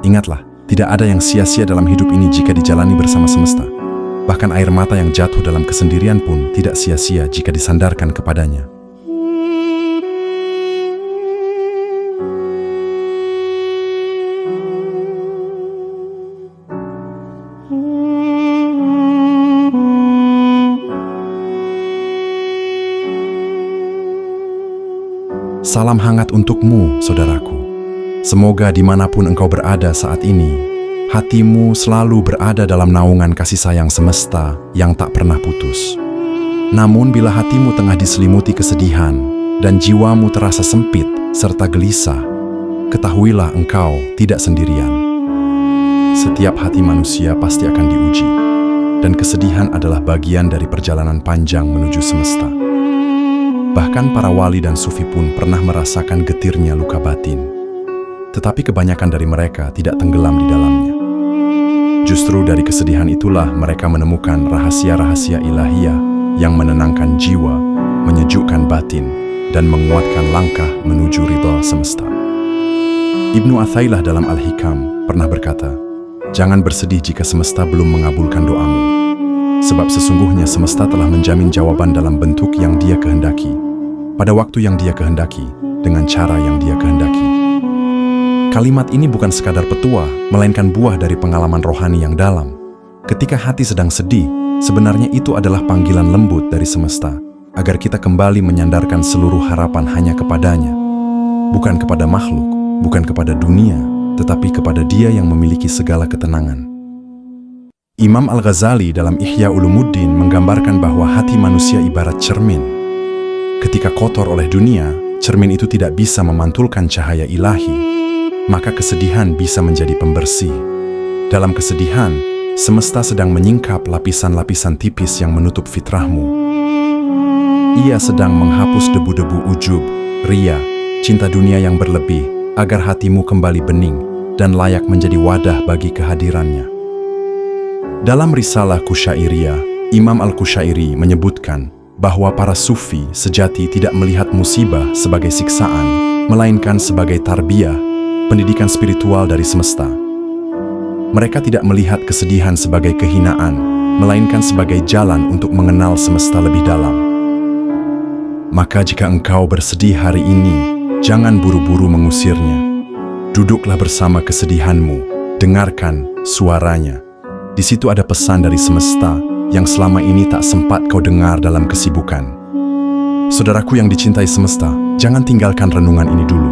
Ingatlah, tidak ada yang sia-sia dalam hidup ini jika dijalani bersama semesta. Bahkan air mata yang jatuh dalam kesendirian pun tidak sia-sia jika disandarkan kepadanya. Salam hangat untukmu, saudaraku. Semoga dimanapun engkau berada saat ini, hatimu selalu berada dalam naungan kasih sayang semesta yang tak pernah putus. Namun bila hatimu tengah diselimuti kesedihan dan jiwamu terasa sempit serta gelisah, ketahuilah engkau tidak sendirian. Setiap hati manusia pasti akan diuji, dan kesedihan adalah bagian dari perjalanan panjang menuju semesta. Bahkan para wali dan sufi pun pernah merasakan getirnya luka batin. Tetapi kebanyakan dari mereka tidak tenggelam di dalamnya. Justru dari kesedihan itulah mereka menemukan rahasia-rahasia ilahiyah yang menenangkan jiwa, menyejukkan batin, dan menguatkan langkah menuju ridha semesta. Ibnu Athailah dalam Al-Hikam pernah berkata, "Jangan bersedih jika semesta belum mengabulkan doamu. Sebab sesungguhnya semesta telah menjamin jawaban dalam bentuk yang Dia kehendaki, pada waktu yang Dia kehendaki, dengan cara yang Dia kehendaki." Kalimat ini bukan sekadar petua, melainkan buah dari pengalaman rohani yang dalam. Ketika hati sedang sedih, sebenarnya itu adalah panggilan lembut dari semesta, agar kita kembali menyandarkan seluruh harapan hanya kepadanya. Bukan kepada makhluk, bukan kepada dunia, tetapi kepada Dia yang memiliki segala ketenangan. Imam Al-Ghazali dalam Ihya Ulumuddin menggambarkan bahwa hati manusia ibarat cermin. Ketika kotor oleh dunia, cermin itu tidak bisa memantulkan cahaya ilahi, maka kesedihan bisa menjadi pembersih. Dalam kesedihan, semesta sedang menyingkap lapisan-lapisan tipis yang menutup fitrahmu. Ia sedang menghapus debu-debu ujub, ria, cinta dunia yang berlebih, agar hatimu kembali bening dan layak menjadi wadah bagi kehadirannya. Dalam risalah Kusyairiyah, Imam Al-Kusyairi menyebutkan bahwa para sufi sejati tidak melihat musibah sebagai siksaan, melainkan sebagai tarbiyah, pendidikan spiritual dari semesta. Mereka tidak melihat kesedihan sebagai kehinaan, melainkan sebagai jalan untuk mengenal semesta lebih dalam. Maka jika engkau bersedih hari ini, jangan buru-buru mengusirnya. Duduklah bersama kesedihanmu, dengarkan suaranya. Di situ ada pesan dari semesta yang selama ini tak sempat kau dengar dalam kesibukan. Saudaraku yang dicintai semesta, jangan tinggalkan renungan ini dulu.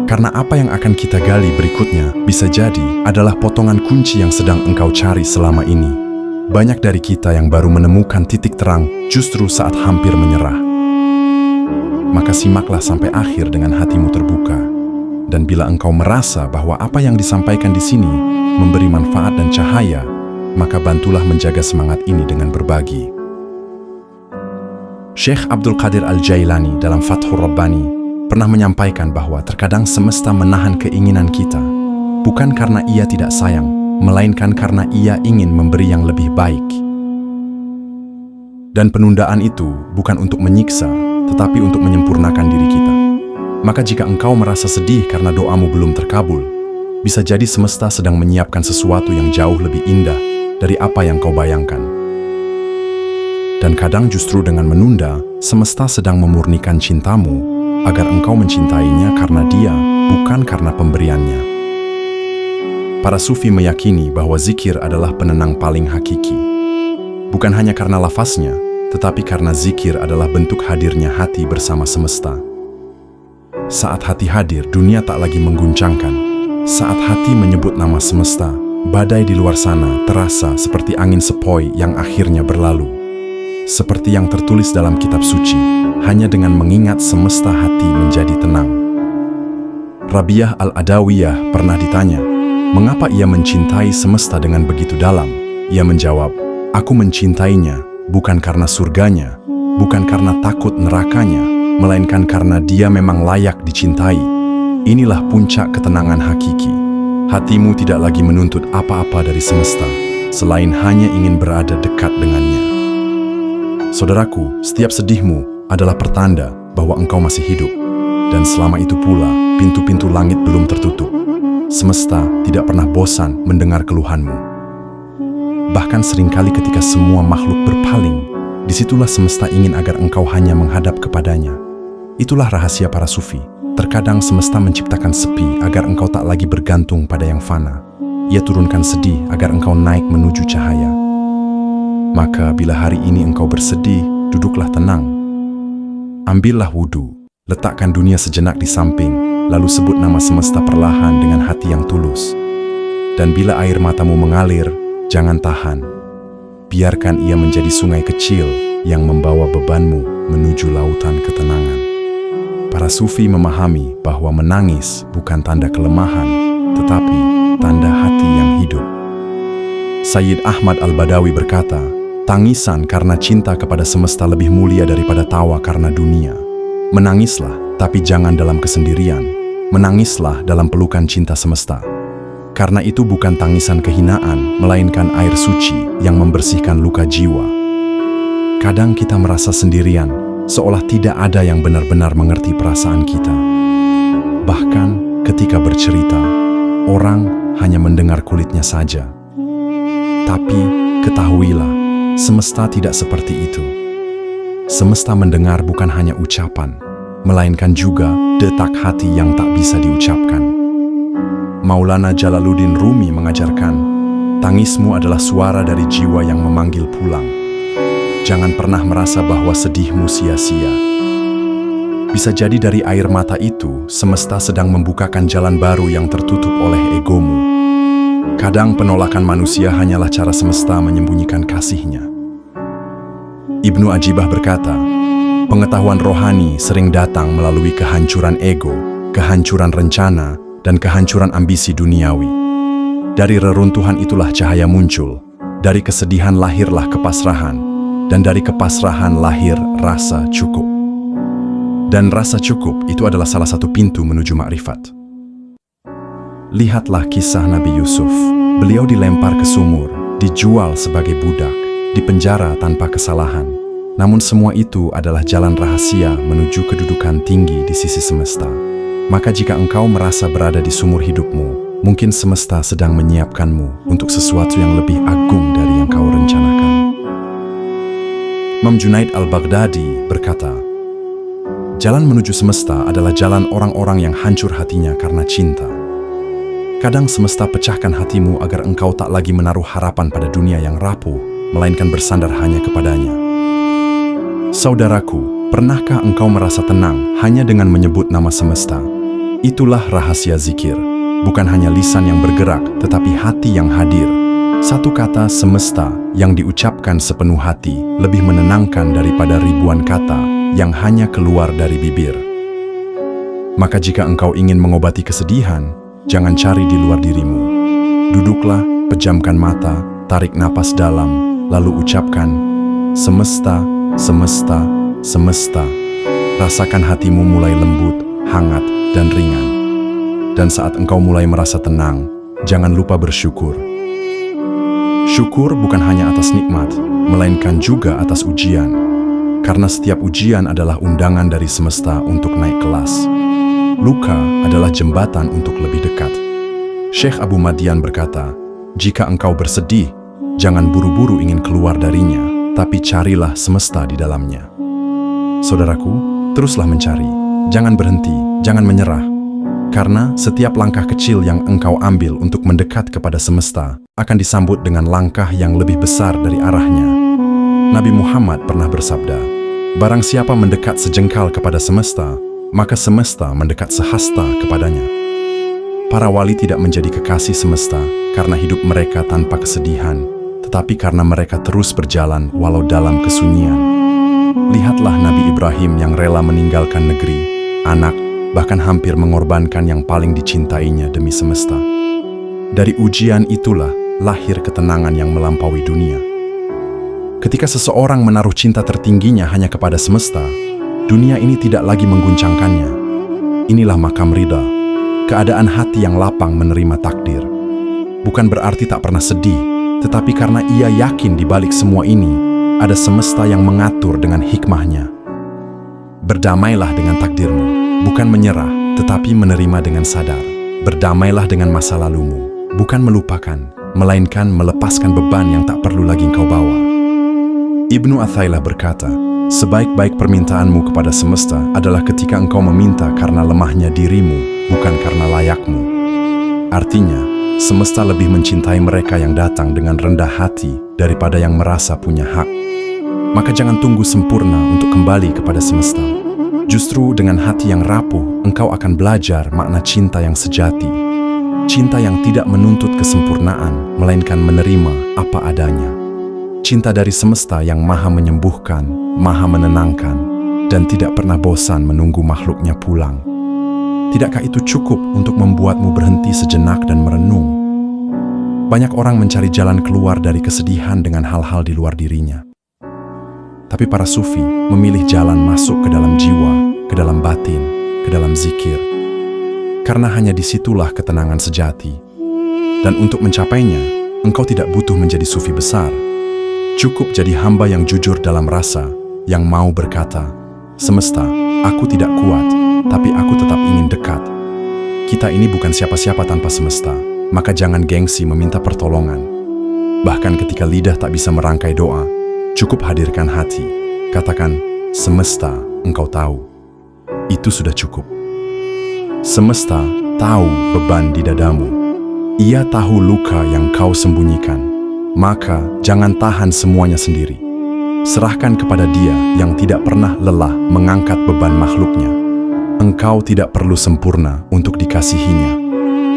Karena apa yang akan kita gali berikutnya bisa jadi adalah potongan kunci yang sedang engkau cari selama ini. Banyak dari kita yang baru menemukan titik terang justru saat hampir menyerah. Maka simaklah sampai akhir dengan hatimu terbuka. Dan bila engkau merasa bahwa apa yang disampaikan di sini memberi manfaat dan cahaya, maka bantulah menjaga semangat ini dengan berbagi. Syekh Abdul Qadir Al-Jailani dalam Fathur Rabbani pernah menyampaikan bahwa terkadang semesta menahan keinginan kita, bukan karena ia tidak sayang, melainkan karena ia ingin memberi yang lebih baik. Dan penundaan itu bukan untuk menyiksa, tetapi untuk menyempurnakan diri kita. Maka jika engkau merasa sedih karena doamu belum terkabul, bisa jadi semesta sedang menyiapkan sesuatu yang jauh lebih indah dari apa yang kau bayangkan. Dan kadang justru dengan menunda, semesta sedang memurnikan cintamu agar engkau mencintainya karena Dia, bukan karena pemberiannya. Para sufi meyakini bahwa zikir adalah penenang paling hakiki. Bukan hanya karena lafaznya, tetapi karena zikir adalah bentuk hadirnya hati bersama semesta. Saat hati hadir, dunia tak lagi mengguncangkan. Saat hati menyebut nama semesta, badai di luar sana terasa seperti angin sepoi yang akhirnya berlalu. Seperti yang tertulis dalam kitab suci, hanya dengan mengingat semesta hati menjadi tenang. Rabiah Al-Adawiyah pernah ditanya, mengapa ia mencintai semesta dengan begitu dalam? Ia menjawab, aku mencintainya bukan karena surganya, bukan karena takut nerakanya, melainkan karena dia memang layak dicintai. Inilah puncak ketenangan hakiki. Hatimu tidak lagi menuntut apa-apa dari semesta, selain hanya ingin berada dekat dengannya. Saudaraku, setiap sedihmu adalah pertanda bahwa engkau masih hidup. Dan selama itu pula, pintu-pintu langit belum tertutup. semesta tidak pernah bosan mendengar keluhanmu. Bahkan seringkali ketika semua makhluk berpaling, disitulah semesta ingin agar engkau hanya menghadap kepadanya. Itulah rahasia para sufi. Terkadang semesta menciptakan sepi agar engkau tak lagi bergantung pada yang fana. Ia turunkan sedih agar engkau naik menuju cahaya. Maka bila hari ini engkau bersedih, duduklah tenang. Ambillah wudhu, letakkan dunia sejenak di samping, lalu sebut nama semesta perlahan dengan hati yang tulus. Dan bila air matamu mengalir, jangan tahan. Biarkan ia menjadi sungai kecil yang membawa bebanmu menuju lautan ketenangan. Para sufi memahami bahwa menangis bukan tanda kelemahan, tetapi tanda hati yang hidup. Sayyid Ahmad Al-Badawi berkata, tangisan karena cinta kepada semesta lebih mulia daripada tawa karena dunia. Menangislah, tapi jangan dalam kesendirian. Menangislah dalam pelukan cinta semesta. Karena itu bukan tangisan kehinaan, melainkan air suci yang membersihkan luka jiwa. Kadang kita merasa sendirian, seolah tidak ada yang benar-benar mengerti perasaan kita. Bahkan ketika bercerita, orang hanya mendengar kulitnya saja. Tapi ketahuilah, semesta tidak seperti itu. Semesta mendengar bukan hanya ucapan, melainkan juga detak hati yang tak bisa diucapkan. Maulana Jalaluddin Rumi mengajarkan, tangismu adalah suara dari jiwa yang memanggil pulang. Jangan pernah merasa bahwa sedihmu sia-sia. Bisa jadi dari air mata itu, semesta sedang membukakan jalan baru yang tertutup oleh egomu. Kadang penolakan manusia hanyalah cara semesta menyembunyikan kasihnya. Ibnu Ajibah berkata, pengetahuan rohani sering datang melalui kehancuran ego, kehancuran rencana, dan kehancuran ambisi duniawi. Dari reruntuhan itulah cahaya muncul, dari kesedihan lahirlah kepasrahan, dan dari kepasrahan lahir rasa cukup. Dan rasa cukup itu adalah salah satu pintu menuju makrifat. Lihatlah kisah Nabi Yusuf. Beliau dilempar ke sumur, dijual sebagai budak, dipenjara tanpa kesalahan. Namun semua itu adalah jalan rahasia menuju kedudukan tinggi di sisi semesta. Maka jika engkau merasa berada di sumur hidupmu, mungkin semesta sedang menyiapkanmu untuk sesuatu yang lebih agung dari yang kau rencanakan. Imam Junaid Al-Baghdadi berkata, jalan menuju semesta adalah jalan orang-orang yang hancur hatinya karena cinta. Kadang semesta pecahkan hatimu agar engkau tak lagi menaruh harapan pada dunia yang rapuh, melainkan bersandar hanya kepadanya. Saudaraku, pernahkah engkau merasa tenang hanya dengan menyebut nama semesta? Itulah rahasia zikir. Bukan hanya lisan yang bergerak, tetapi hati yang hadir. Satu kata semesta yang diucapkan sepenuh hati lebih menenangkan daripada ribuan kata yang hanya keluar dari bibir. Maka jika engkau ingin mengobati kesedihan, jangan cari di luar dirimu. Duduklah, pejamkan mata, tarik napas dalam, lalu ucapkan, semesta, semesta, semesta. Rasakan hatimu mulai lembut, hangat, dan ringan. Dan saat engkau mulai merasa tenang, jangan lupa bersyukur. Syukur bukan hanya atas nikmat, melainkan juga atas ujian. Karena setiap ujian adalah undangan dari semesta untuk naik kelas. Luka adalah jembatan untuk lebih dekat. Syekh Abu Madian berkata, jika engkau bersedih, jangan buru-buru ingin keluar darinya, tapi carilah semesta di dalamnya. Saudaraku, teruslah mencari. Jangan berhenti, jangan menyerah. Karena setiap langkah kecil yang engkau ambil untuk mendekat kepada semesta akan disambut dengan langkah yang lebih besar dari arahnya. Nabi Muhammad pernah bersabda, barang siapa mendekat sejengkal kepada semesta, maka semesta mendekat sehasta kepadanya. Para wali tidak menjadi kekasih semesta karena hidup mereka tanpa kesedihan, tetapi karena mereka terus berjalan walau dalam kesunyian. Lihatlah Nabi Ibrahim yang rela meninggalkan negeri, anak, bahkan hampir mengorbankan yang paling dicintainya demi semesta. Dari ujian itulah lahir ketenangan yang melampaui dunia. Ketika seseorang menaruh cinta tertingginya hanya kepada semesta, dunia ini tidak lagi mengguncangkannya. Inilah makam ridha, keadaan hati yang lapang menerima takdir. Bukan berarti tak pernah sedih, tetapi karena ia yakin di balik semua ini, ada semesta yang mengatur dengan hikmahnya. Berdamailah dengan takdirmu. Bukan menyerah, tetapi menerima dengan sadar. Berdamailah dengan masa lalumu, bukan melupakan, melainkan melepaskan beban yang tak perlu lagi engkau bawa. Ibnu Athailah berkata, sebaik-baik permintaanmu kepada semesta adalah ketika engkau meminta karena lemahnya dirimu, bukan karena layakmu. Artinya, semesta lebih mencintai mereka yang datang dengan rendah hati daripada yang merasa punya hak. Maka jangan tunggu sempurna untuk kembali kepada semesta. Justru dengan hati yang rapuh, engkau akan belajar makna cinta yang sejati. Cinta yang tidak menuntut kesempurnaan, melainkan menerima apa adanya. Cinta dari semesta yang maha menyembuhkan, maha menenangkan, dan tidak pernah bosan menunggu makhluknya pulang. Tidakkah itu cukup untuk membuatmu berhenti sejenak dan merenung? Banyak orang mencari jalan keluar dari kesedihan dengan hal-hal di luar dirinya. Tapi para sufi memilih jalan masuk ke dalam jiwa, ke dalam batin, ke dalam zikir. Karena hanya disitulah ketenangan sejati. Dan untuk mencapainya, engkau tidak butuh menjadi sufi besar. Cukup jadi hamba yang jujur dalam rasa, yang mau berkata, semesta, aku tidak kuat, tapi aku tetap ingin dekat. Kita ini bukan siapa-siapa tanpa semesta, maka jangan gengsi meminta pertolongan. Bahkan ketika lidah tak bisa merangkai doa, cukup hadirkan hati. Katakan, semesta, engkau tahu. Itu sudah cukup. Semesta tahu beban di dadamu. Ia tahu luka yang kau sembunyikan. Maka jangan tahan semuanya sendiri. Serahkan kepada Dia yang tidak pernah lelah mengangkat beban makhluknya. Engkau tidak perlu sempurna untuk dikasihinya.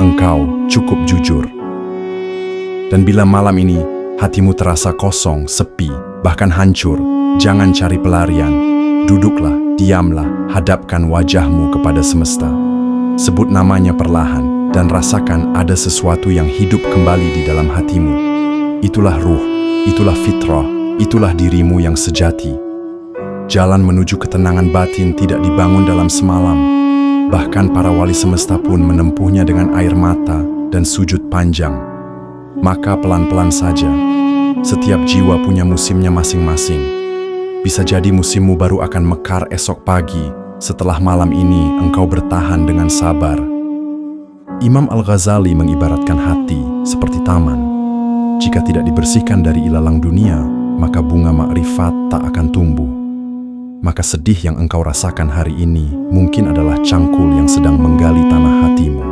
Engkau cukup jujur. Dan bila malam ini hatimu terasa kosong, sepi, bahkan hancur, jangan cari pelarian. Duduklah, diamlah, hadapkan wajahmu kepada semesta. Sebut namanya perlahan dan rasakan ada sesuatu yang hidup kembali di dalam hatimu. Itulah ruh, itulah fitrah, itulah dirimu yang sejati. Jalan menuju ketenangan batin tidak dibangun dalam semalam. Bahkan para wali semesta pun menempuhnya dengan air mata dan sujud panjang. Maka pelan-pelan saja. Setiap jiwa punya musimnya masing-masing. Bisa jadi musimmu baru akan mekar esok pagi. Setelah malam ini engkau bertahan dengan sabar. Imam Al-Ghazali mengibaratkan hati seperti taman. Jika tidak dibersihkan dari ilalang dunia, maka bunga makrifat tak akan tumbuh. Maka sedih yang engkau rasakan hari ini mungkin adalah cangkul yang sedang menggali tanah hatimu.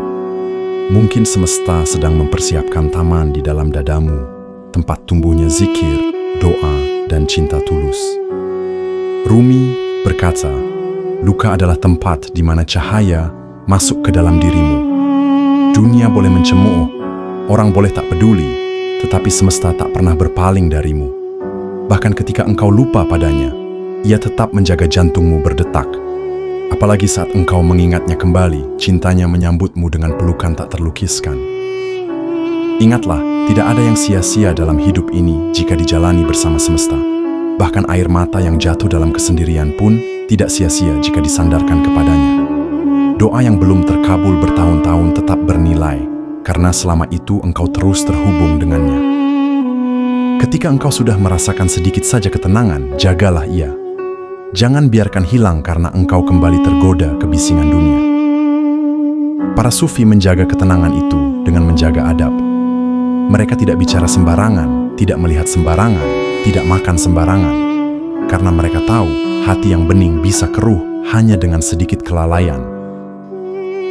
Mungkin semesta sedang mempersiapkan taman di dalam dadamu, tempat tumbuhnya zikir, doa, dan cinta tulus. Rumi berkata, luka adalah tempat di mana cahaya masuk ke dalam dirimu. Dunia boleh mencemooh, orang boleh tak peduli, tetapi semesta tak pernah berpaling darimu. Bahkan ketika engkau lupa padanya, ia tetap menjaga jantungmu berdetak. Apalagi saat engkau mengingatnya kembali, cintanya menyambutmu dengan pelukan tak terlukiskan. Ingatlah, tidak ada yang sia-sia dalam hidup ini jika dijalani bersama semesta. Bahkan air mata yang jatuh dalam kesendirian pun tidak sia-sia jika disandarkan kepadanya. Doa yang belum terkabul bertahun-tahun tetap bernilai, karena selama itu engkau terus terhubung dengannya. Ketika engkau sudah merasakan sedikit saja ketenangan, jagalah ia. Jangan biarkan hilang karena engkau kembali tergoda kebisingan dunia. Para sufi menjaga ketenangan itu dengan menjaga adab. Mereka tidak bicara sembarangan, tidak melihat sembarangan, tidak makan sembarangan. Karena mereka tahu hati yang bening bisa keruh hanya dengan sedikit kelalaian.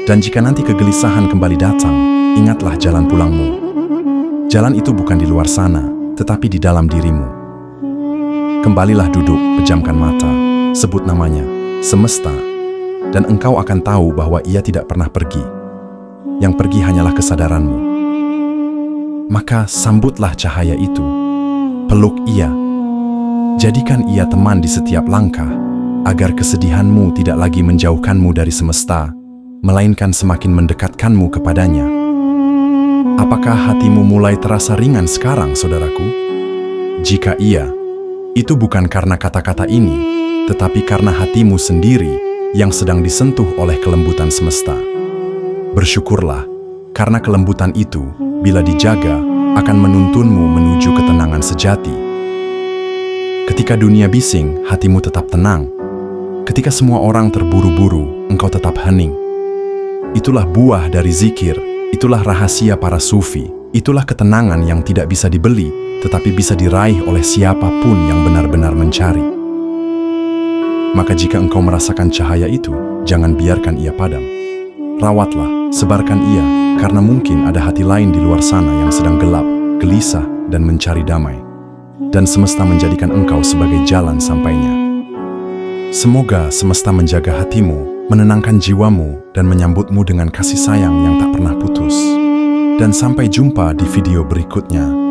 Dan jika nanti kegelisahan kembali datang, ingatlah jalan pulangmu. Jalan itu bukan di luar sana, tetapi di dalam dirimu. Kembalilah duduk, pejamkan mata, sebut namanya, semesta, dan engkau akan tahu bahwa ia tidak pernah pergi. Yang pergi hanyalah kesadaranmu. Maka sambutlah cahaya itu, peluk ia, jadikan ia teman di setiap langkah, agar kesedihanmu tidak lagi menjauhkanmu dari semesta, melainkan semakin mendekatkanmu kepadanya. Apakah hatimu mulai terasa ringan sekarang, saudaraku? Jika iya, itu bukan karena kata-kata ini, tetapi karena hatimu sendiri yang sedang disentuh oleh kelembutan semesta. Bersyukurlah, karena kelembutan itu, bila dijaga, akan menuntunmu menuju ketenangan sejati. Ketika dunia bising, hatimu tetap tenang. Ketika semua orang terburu-buru, engkau tetap hening. Itulah buah dari zikir, itulah rahasia para sufi, itulah ketenangan yang tidak bisa dibeli, tetapi bisa diraih oleh siapapun yang benar-benar mencari. Maka jika engkau merasakan cahaya itu, jangan biarkan ia padam. Rawatlah, sebarkan ia, karena mungkin ada hati lain di luar sana yang sedang gelap, gelisah, dan mencari damai. Dan semesta menjadikan engkau sebagai jalan sampainya. Semoga semesta menjaga hatimu, menenangkan jiwamu, dan menyambutmu dengan kasih sayang yang tak pernah putus. Dan sampai jumpa di video berikutnya.